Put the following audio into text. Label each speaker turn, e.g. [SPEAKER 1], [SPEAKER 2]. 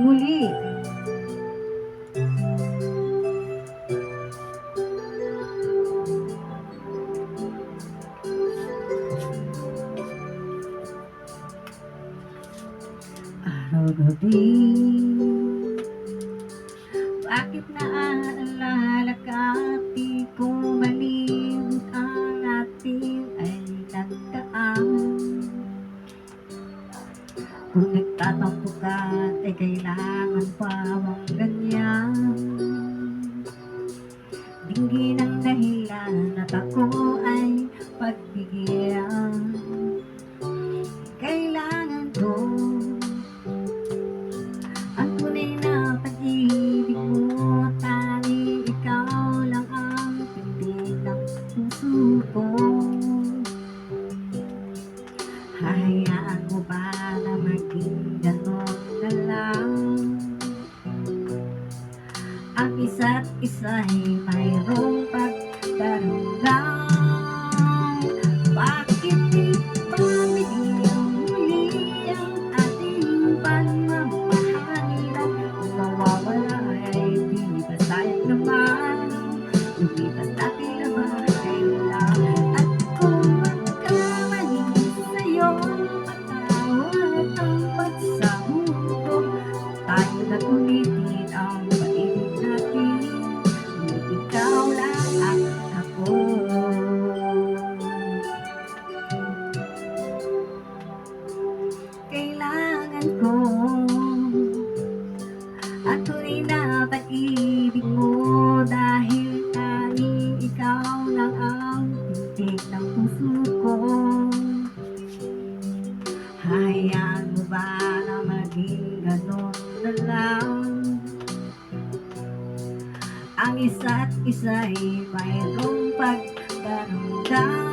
[SPEAKER 1] Muli. Araw-gabi, bakit naaalala ka? Di ko malimot ang ating ay nagdaan. Kung nagtatampo ka, ay kailangan pa bang ganyan? Dinggin ang dahilan at ako ay pagbigyan. Kailangan ko ang tunay na pag-ibig mo, tanging ikaw lang ang tindig ng puso ko. Hahayaan mo ba na maging ganon na lang? Ang isa't isa'y mayroong pagdarugay. Bakit di pa bigyan muli ang ating pagmamahal? Kung mawawala ay di ba sayang naman? Lumipas natin na bahay lang. At kung magkamali sa'yo, patawad ang pagsamuko. Tayo na't ulitin ang pag-ibig natin. Ikaw lang at ako. Kailangan ko ang tunay na pag-ibig mo, dahil tanging ikaw lang ang tindig ng puso ko. Hayaan mo ba na maging ganon na lang? Ang isa't isa'y mayroong pagdarugay.